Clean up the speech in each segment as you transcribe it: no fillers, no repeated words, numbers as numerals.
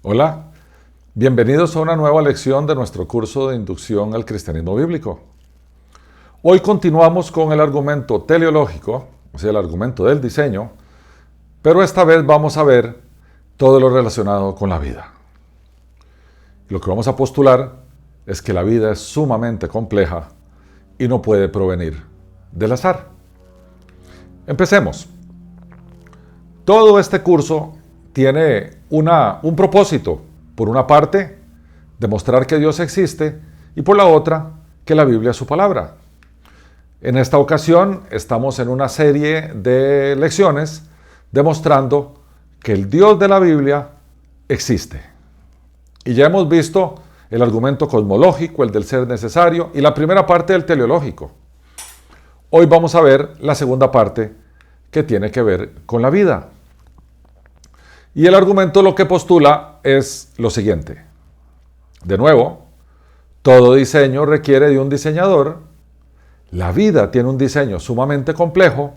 Hola, bienvenidos a una nueva lección de nuestro curso de Inducción al Cristianismo Bíblico. Hoy continuamos con el argumento teleológico, o sea, el argumento del diseño, pero esta vez vamos a ver todo lo relacionado con la vida. Lo que vamos a postular es que la vida es sumamente compleja y no puede provenir del azar. Empecemos. Todo este curso tiene un propósito. Por una parte, demostrar que Dios existe y por la otra, que la Biblia es su palabra. En esta ocasión estamos en una serie de lecciones demostrando que el Dios de la Biblia existe. Y ya hemos visto el argumento cosmológico, el del ser necesario y la primera parte del teleológico. Hoy vamos a ver la segunda parte que tiene que ver con la vida. Y el argumento lo que postula es lo siguiente. De nuevo, todo diseño requiere de un diseñador. La vida tiene un diseño sumamente complejo.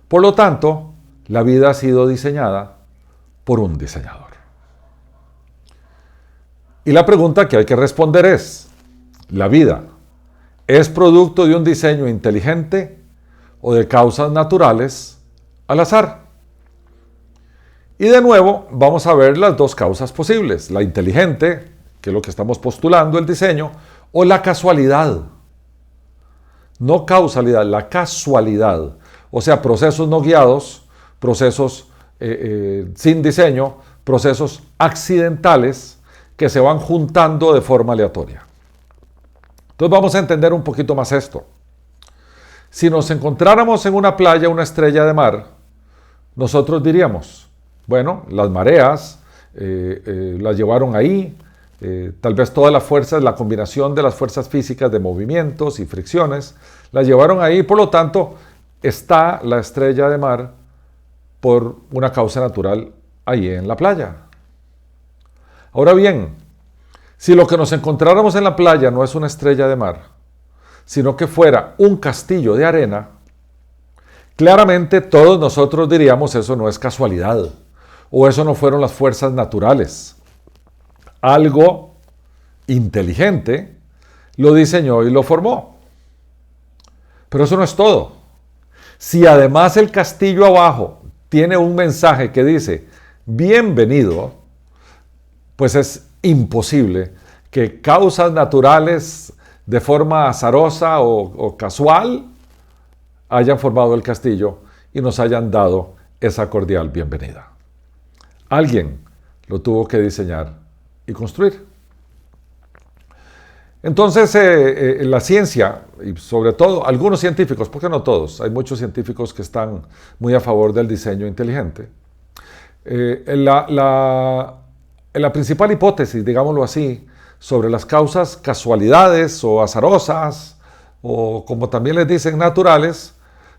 Por lo tanto, la vida ha sido diseñada por un diseñador. Y la pregunta que hay que responder es, ¿la vida es producto de un diseño inteligente o de causas naturales al azar? Y de nuevo vamos a ver las dos causas posibles, la inteligente, que es lo que estamos postulando, el diseño, o la casualidad. No causalidad, la casualidad. O sea, procesos no guiados, procesos sin diseño, procesos accidentales que se van juntando de forma aleatoria. Entonces vamos a entender un poquito más esto. Si nos encontráramos en una playa una estrella de mar, nosotros diríamos, bueno, las mareas las llevaron ahí, tal vez todas las fuerzas, la combinación de las fuerzas físicas de movimientos y fricciones, las llevaron ahí, por lo tanto, está la estrella de mar por una causa natural ahí en la playa. Ahora bien, si lo que nos encontráramos en la playa no es una estrella de mar, sino que fuera un castillo de arena, claramente todos nosotros diríamos eso no es casualidad, o eso no fueron las fuerzas naturales. Algo inteligente lo diseñó y lo formó. Pero eso no es todo. Si además el castillo abajo tiene un mensaje que dice bienvenido, pues es imposible que causas naturales de forma azarosa o casual hayan formado el castillo y nos hayan dado esa cordial bienvenida. Alguien lo tuvo que diseñar y construir. Entonces, la ciencia, y sobre todo algunos científicos, porque no todos, hay muchos científicos que están muy a favor del diseño inteligente. La principal hipótesis, digámoslo así, sobre las causas casualidades o azarosas, o como también les dicen naturales,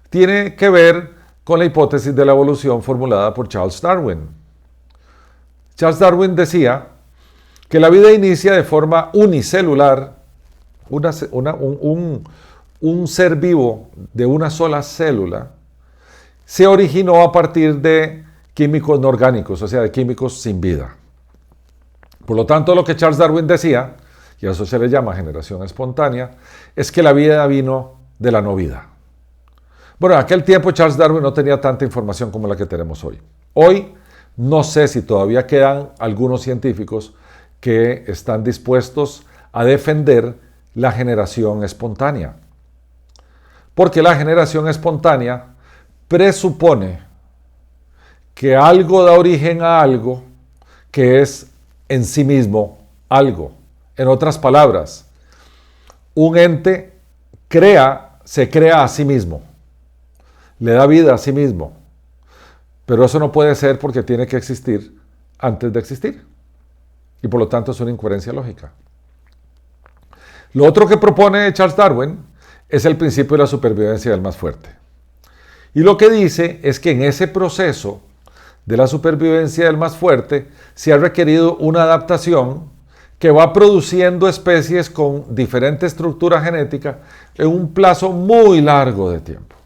tiene que ver con la hipótesis de la evolución formulada por Charles Darwin. Charles Darwin decía que la vida inicia de forma unicelular, un ser vivo de una sola célula, se originó a partir de químicos no orgánicos, o sea, de químicos sin vida. Por lo tanto, lo que Charles Darwin decía, y a eso se le llama generación espontánea, es que la vida vino de la no vida. Bueno, en aquel tiempo Charles Darwin no tenía tanta información como la que tenemos hoy. Hoy, no sé si todavía quedan algunos científicos que están dispuestos a defender la generación espontánea. Porque la generación espontánea presupone que algo da origen a algo que es en sí mismo algo. En otras palabras, un ente se crea a sí mismo, le da vida a sí mismo. Pero eso no puede ser porque tiene que existir antes de existir. Y por lo tanto es una incoherencia lógica. Lo otro que propone Charles Darwin es el principio de la supervivencia del más fuerte. Y lo que dice es que en ese proceso de la supervivencia del más fuerte se ha requerido una adaptación que va produciendo especies con diferente estructura genética en un plazo muy largo de tiempo.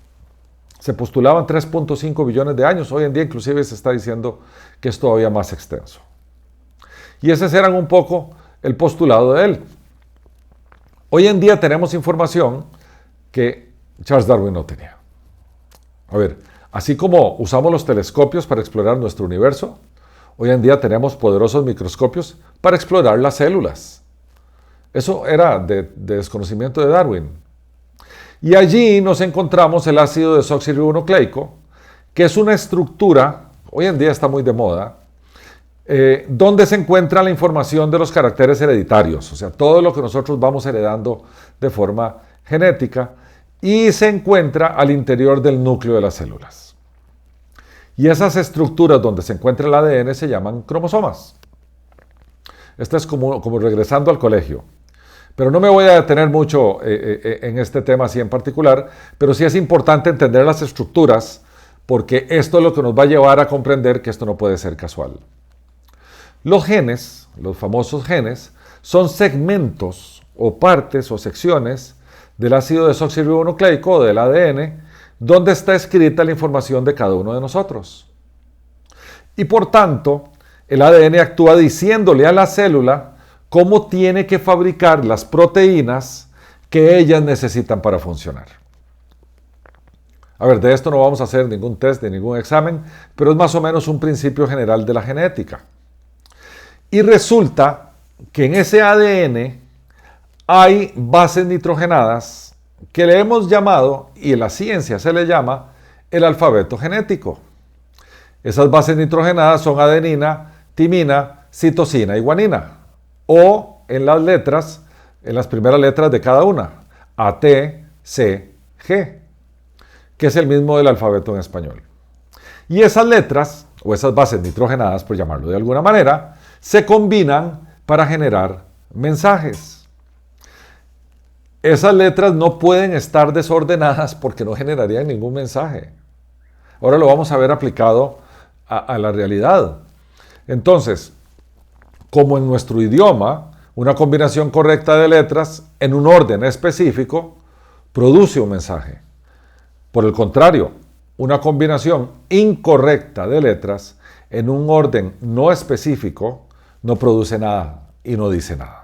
Se postulaban 3.5 billones de años, hoy en día inclusive se está diciendo que es todavía más extenso. Y ese era un poco el postulado de él. Hoy en día tenemos información que Charles Darwin no tenía. A ver, así como usamos los telescopios para explorar nuestro universo, hoy en día tenemos poderosos microscopios para explorar las células. Eso era de desconocimiento de Darwin. Y allí nos encontramos el ácido desoxirribonucleico, que es una estructura, hoy en día está muy de moda, donde se encuentra la información de los caracteres hereditarios, o sea, todo lo que nosotros vamos heredando de forma genética, y se encuentra al interior del núcleo de las células. Y esas estructuras donde se encuentra el ADN se llaman cromosomas. Esto es como regresando al colegio. Pero no me voy a detener mucho en este tema así en particular, pero sí es importante entender las estructuras, porque esto es lo que nos va a llevar a comprender que esto no puede ser casual. Los genes, los famosos genes, son segmentos o partes o secciones del ácido desoxirribonucleico o del ADN, donde está escrita la información de cada uno de nosotros. Y por tanto, el ADN actúa diciéndole a la célula cómo tiene que fabricar las proteínas que ellas necesitan para funcionar. A ver, de esto no vamos a hacer ningún test, de ningún examen, pero es más o menos un principio general de la genética. Y resulta que en ese ADN hay bases nitrogenadas que le hemos llamado, y en la ciencia se le llama, el alfabeto genético. Esas bases nitrogenadas son adenina, timina, citosina y guanina. O en las letras, en las primeras letras de cada una, A, T, C, G, que es el mismo del alfabeto en español. Y esas letras, o esas bases nitrogenadas, por llamarlo de alguna manera, se combinan para generar mensajes. Esas letras no pueden estar desordenadas porque no generarían ningún mensaje. Ahora lo vamos a ver aplicado a la realidad. Entonces, como en nuestro idioma, una combinación correcta de letras en un orden específico produce un mensaje. Por el contrario, una combinación incorrecta de letras en un orden no específico no produce nada y no dice nada.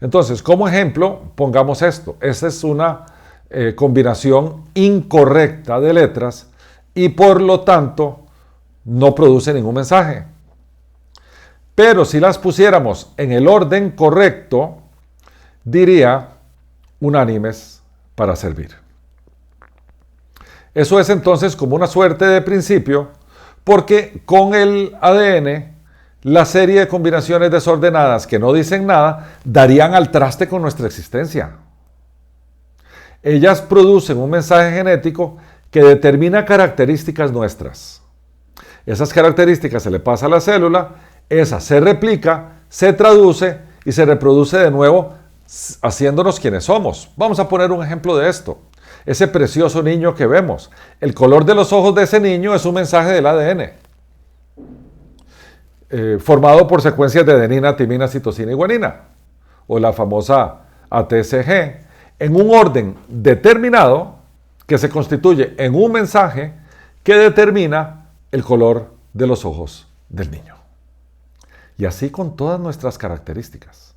Entonces, como ejemplo, pongamos esto. Esta es una combinación incorrecta de letras y por lo tanto no produce ningún mensaje. Pero si las pusiéramos en el orden correcto, diría unánimes para servir. Eso es entonces como una suerte de principio, porque con el ADN, la serie de combinaciones desordenadas que no dicen nada, darían al traste con nuestra existencia. Ellas producen un mensaje genético que determina características nuestras. Esas características se le pasa a la célula, esa se replica, se traduce y se reproduce de nuevo, haciéndonos quienes somos. Vamos a poner un ejemplo de esto. Ese precioso niño que vemos. El color de los ojos de ese niño es un mensaje del ADN. Formado por secuencias de adenina, timina, citosina y guanina. O la famosa ATCG. En un orden determinado que se constituye en un mensaje que determina el color de los ojos del niño. Y así con todas nuestras características.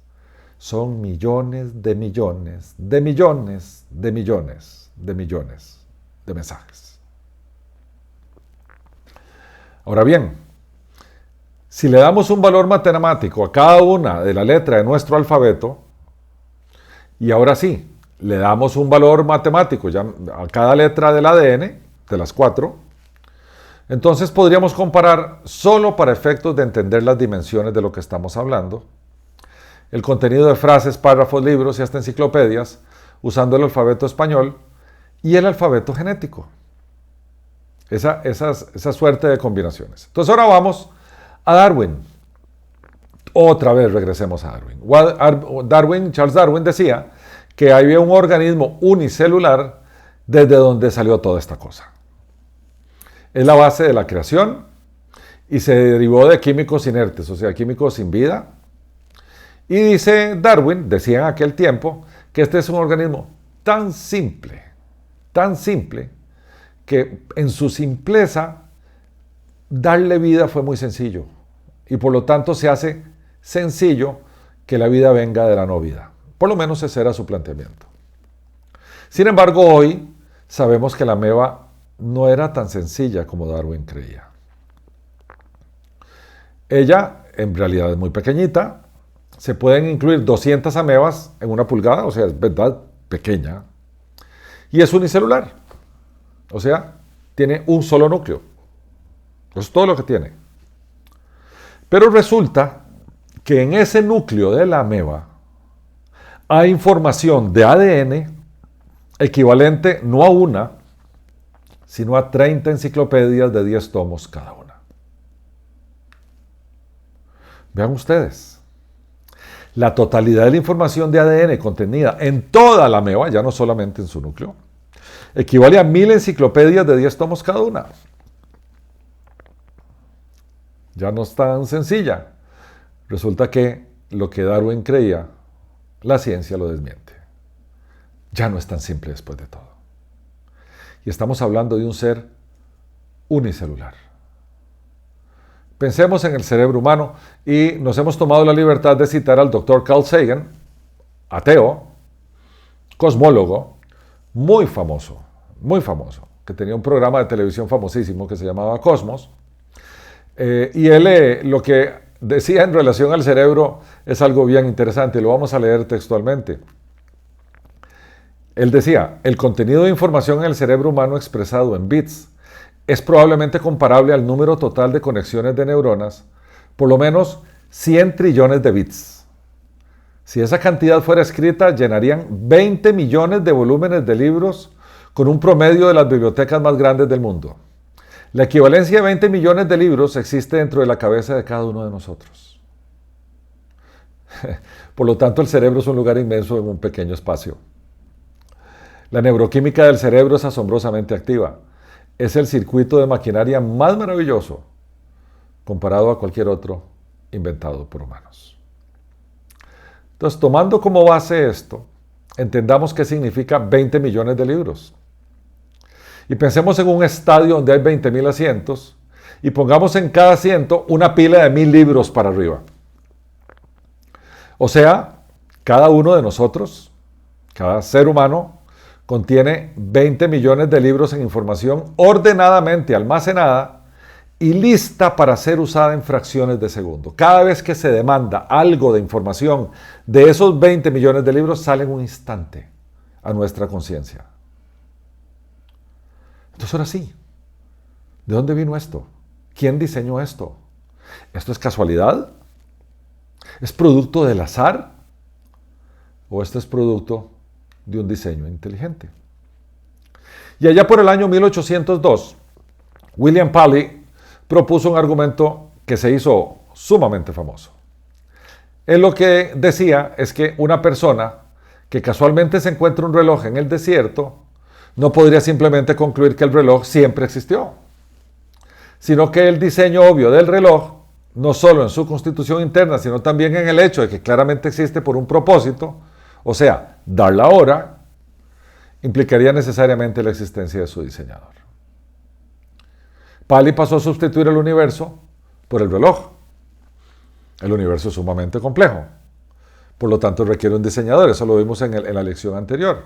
Son millones de millones de millones de millones de millones de mensajes. Ahora bien, si le damos un valor matemático a cada una de la letra de nuestro alfabeto, y ahora sí, le damos un valor matemático ya a cada letra del ADN, de las 4, entonces podríamos comparar, solo para efectos de entender las dimensiones de lo que estamos hablando, el contenido de frases, párrafos, libros y hasta enciclopedias, usando el alfabeto español y el alfabeto genético. Esa suerte de combinaciones. Entonces ahora vamos a Darwin. Otra vez regresemos a Darwin. Charles Darwin decía que había un organismo unicelular desde donde salió toda esta cosa. Es la base de la creación y se derivó de químicos inertes, o sea, químicos sin vida. Y dice Darwin, decía en aquel tiempo, que este es un organismo tan simple, que en su simpleza darle vida fue muy sencillo y por lo tanto se hace sencillo que la vida venga de la no vida. Por lo menos ese era su planteamiento. Sin embargo, hoy sabemos que la ameba no era tan sencilla como Darwin creía. Ella, en realidad, es muy pequeñita. Se pueden incluir 200 amebas en una pulgada, o sea, es verdad, pequeña. Y es unicelular. O sea, tiene un solo núcleo. Eso es todo lo que tiene. Pero resulta que en ese núcleo de la ameba hay información de ADN equivalente no a una, sino a 30 enciclopedias de 10 tomos cada una. Vean ustedes, la totalidad de la información de ADN contenida en toda la ameba, ya no solamente en su núcleo, equivale a 1000 enciclopedias de 10 tomos cada una. Ya no es tan sencilla. Resulta que lo que Darwin creía, la ciencia lo desmiente. Ya no es tan simple después de todo. Y estamos hablando de un ser unicelular. Pensemos en el cerebro humano y nos hemos tomado la libertad de citar al doctor Carl Sagan, ateo, cosmólogo, muy famoso, que tenía un programa de televisión famosísimo que se llamaba Cosmos. Y él lo que decía en relación al cerebro es algo bien interesante, lo vamos a leer textualmente. Él decía, el contenido de información en el cerebro humano expresado en bits es probablemente comparable al número total de conexiones de neuronas, por lo menos 100 trillones de bits. Si esa cantidad fuera escrita, llenarían 20 millones de volúmenes de libros con un promedio de las bibliotecas más grandes del mundo. La equivalencia de 20 millones de libros existe dentro de la cabeza de cada uno de nosotros. Por lo tanto, el cerebro es un lugar inmenso en un pequeño espacio. La neuroquímica del cerebro es asombrosamente activa. Es el circuito de maquinaria más maravilloso comparado a cualquier otro inventado por humanos. Entonces, tomando como base esto, entendamos qué significa 20 millones de libros. Y pensemos en un estadio donde hay 20,000 asientos y pongamos en cada asiento una pila de 1000 libros para arriba. O sea, cada uno de nosotros, cada ser humano, contiene 20 millones de libros en información ordenadamente almacenada y lista para ser usada en fracciones de segundo. Cada vez que se demanda algo de información de esos 20 millones de libros, sale en un instante a nuestra conciencia. Entonces ahora sí, ¿de dónde vino esto? ¿Quién diseñó esto? ¿Esto es casualidad? ¿Es producto del azar? ¿O esto es producto de un diseño inteligente? Y allá por el año 1802, William Paley propuso un argumento que se hizo sumamente famoso. Él lo que decía es que una persona que casualmente se encuentra un reloj en el desierto no podría simplemente concluir que el reloj siempre existió, sino que el diseño obvio del reloj, no solo en su constitución interna, sino también en el hecho de que claramente existe por un propósito, o sea, dar la hora, implicaría necesariamente la existencia de su diseñador. Paley pasó a sustituir el universo por el reloj. El universo es sumamente complejo, por lo tanto requiere un diseñador, eso lo vimos en la lección anterior,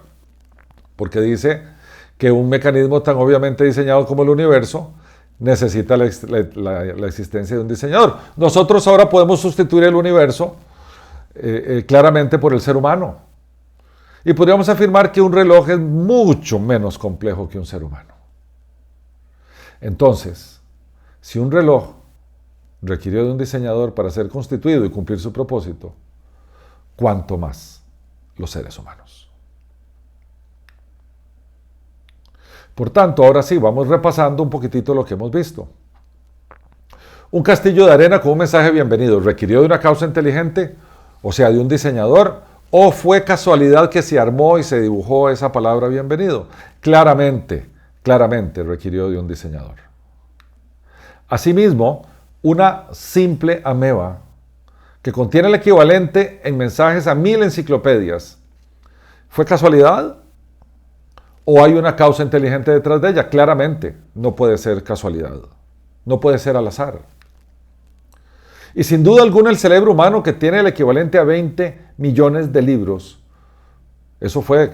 porque dice que un mecanismo tan obviamente diseñado como el universo necesita la existencia de un diseñador. Nosotros ahora podemos sustituir el universo claramente por el ser humano. Y podríamos afirmar que un reloj es mucho menos complejo que un ser humano. Entonces, si un reloj requirió de un diseñador para ser constituido y cumplir su propósito, ¿cuánto más los seres humanos? Por tanto, ahora sí, vamos repasando un poquitito lo que hemos visto. Un castillo de arena con un mensaje bienvenido, ¿requirió de una causa inteligente? O sea, de un diseñador, ¿o fue casualidad que se armó y se dibujó esa palabra bienvenido? Claramente requirió de un diseñador. Asimismo, una simple ameba que contiene el equivalente en mensajes a 1000 enciclopedias, ¿fue casualidad? ¿O hay una causa inteligente detrás de ella? Claramente, no puede ser casualidad. No puede ser al azar. Y sin duda alguna el cerebro humano, que tiene el equivalente a 20 millones de libros, ¿eso fue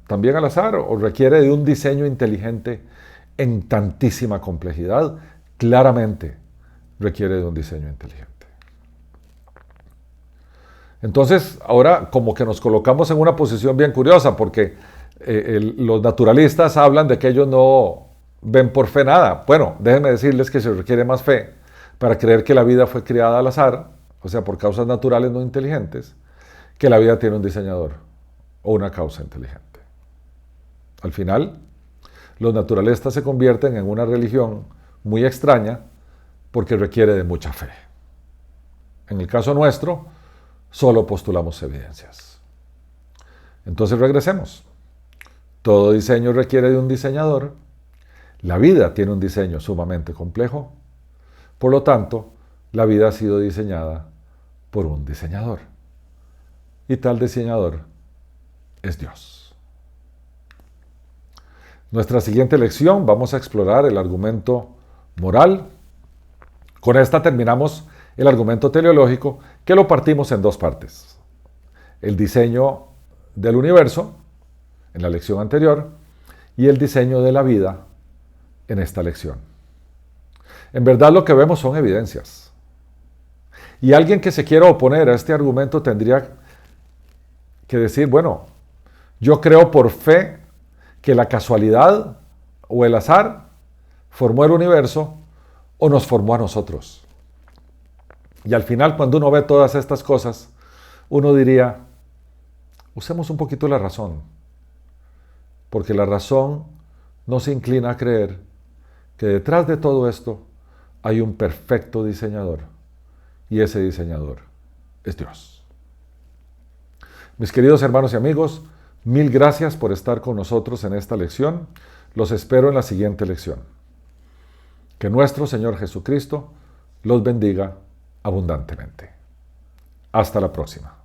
también al azar o requiere de un diseño inteligente en tantísima complejidad? Claramente requiere de un diseño inteligente. Entonces, ahora como que nos colocamos en una posición bien curiosa, porque los naturalistas hablan de que ellos no ven por fe nada. Bueno, déjenme decirles que se requiere más fe para creer que la vida fue creada al azar, o sea, por causas naturales no inteligentes, que la vida tiene un diseñador o una causa inteligente. Al final, los naturalistas se convierten en una religión muy extraña porque requiere de mucha fe. En el caso nuestro, solo postulamos evidencias. Entonces regresemos. Todo diseño requiere de un diseñador. La vida tiene un diseño sumamente complejo. Por lo tanto, la vida ha sido diseñada por un diseñador. Y tal diseñador es Dios. Nuestra siguiente lección vamos a explorar el argumento moral. Con esta terminamos el argumento teleológico, que lo partimos en dos partes. El diseño del universo, en la lección anterior, y el diseño de la vida, en esta lección. En verdad lo que vemos son evidencias. Y alguien que se quiera oponer a este argumento tendría que decir, bueno, yo creo por fe que la casualidad o el azar formó el universo o nos formó a nosotros. Y al final, cuando uno ve todas estas cosas, uno diría, usemos un poquito la razón, porque la razón nos inclina a creer que detrás de todo esto hay un perfecto diseñador, y ese diseñador es Dios. Mis queridos hermanos y amigos, mil gracias por estar con nosotros en esta lección. Los espero en la siguiente lección. Que nuestro Señor Jesucristo los bendiga abundantemente. Hasta la próxima.